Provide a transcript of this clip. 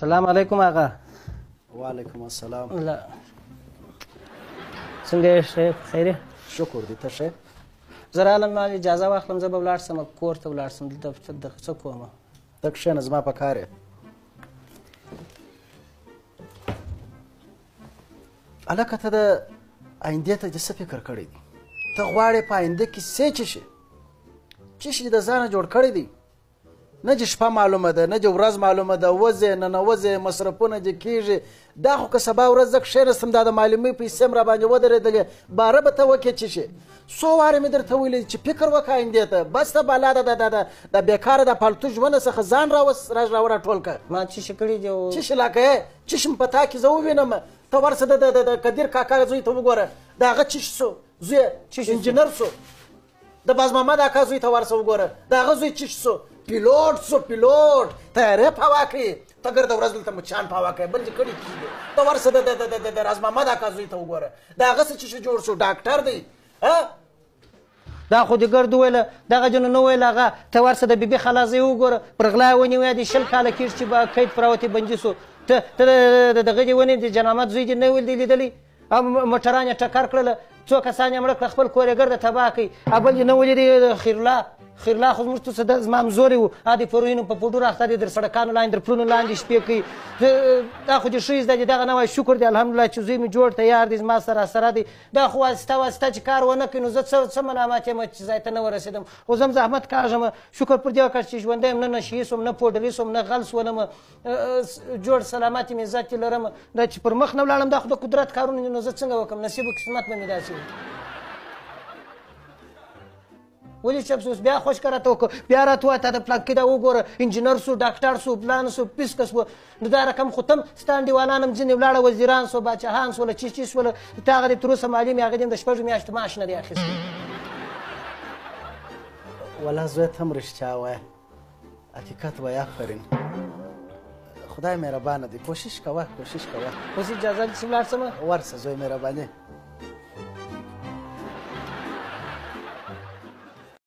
سلام علیکم آقا. وعلیکم السلام. څنګه یې ښه خیریه؟ شکر دی. ته ښه؟ زه رالم اجازه واخلم زه به ولاړ شم کور ته ولاړ شم دلته څه کومه. ته کښېنه زما په کار یې. هلکه ته د آیندې ته دې څه فکر کړی دی؟ ته غواړې په آینده کې څه چې د ځانه جوړ کړی دی؟ نه چې شپه معلومه ده، نه چې ورځ معلومه ده، وځې ننوځې مصرفونه دې کېږي. دا خو که سبا ورځ زه کښېنستم دا د معلومۍ پیسې م راباندې ودرېدلې، باره به ته وکړې چې شي. څو وارې مې درته ویلي چې فکر وکړه آیندې ته. بس ته بالا د بېکاره د فالتو ژونده څخه ځان راټول کړه. ما څه شي کړي دي؟ څه شي لا که یې څه شي م په تا کې زه ووینم. ته ورسه د قدیر کاکا زوی ته وګوره، د هغه څه شي سو زوی انجینر سو. د باز محمد اکا زوی ته ورسه وګوره، د هغه زوی څه شي سو پیلوټ سو. پیلوټ طیارې پهوا کړي. ته ګرده ورځ دلته مچان پهوا کوي، بل چې کړي کېږي. ته ورسه د راز محمد اکا زوی ته وګوره، د هغه څه چې جوړ شو ډاکټر دی. دا خو دې ګرد وویله، دغه جنو نه ویل هغه. ته ورسه د بیبي خلا زوی وګوره، پر غلا ونیوی دې 20 کاله کېږي چې به قید پراوتې بندي سو. ته د دغه دې ونې د جنامت زوی دې نه ویل دی لیدلی؟ موټران یې ټکر کړله، څو کسان یې مړه کړه، خپل کور یې ګرده تباه کړي. بل دې نه ولیدی خیرالله خو زموږ څه د زما همزوری و، د پروینو په پوډو راخته دي، در سړکانو لاندې در پلونو لاندې شپې کوي. دا خو دې ښه زده دي، دغه نه وایي شکر دی الحمدلله چې زوی مې جوړ تیار دی زما سره دی. دا خو واسطه چې کار ونه کړي نو زه څه ملامت یم چې ځای ته نه ورسېدم. خو زه هم زحمت کاږم، شکر پر دې وکړه چې ژوندی یم، نه نشهي سوم نه پوډري سوم نه غل سولم، جوړ سلامت یم عزت یې لرم. دا چې پر مخ نه ولاړم دا خو د قدرت کارونه دي، نو زه څنګه وکړم؟ نصیب و قسمت به مې داسې وي. ولې چې افسوس بیا خوشکه راته وکړه، بیا راته ووایه تا د پلانکي دا وګوره انجینر سو ډاکټر سو پلان سو پیسکه سوه. نو دا رقم خو ته هم ستا انډیوالان هم ځینې ولاړه وزیران سو باچاهان سوله چی سوله. ته هغه دې تر اوسه معلم یې هغه دې هم د 6 میاشتو معاش نه دی اخیستی. والله زوی ته هم رښتیا وایه، حقیقت وایه. آفرین، خدای مهربانه دی. کوشش کوه. اوس اجازه دې چې ولاړ شمه؟ ورسه زوی مهرباني.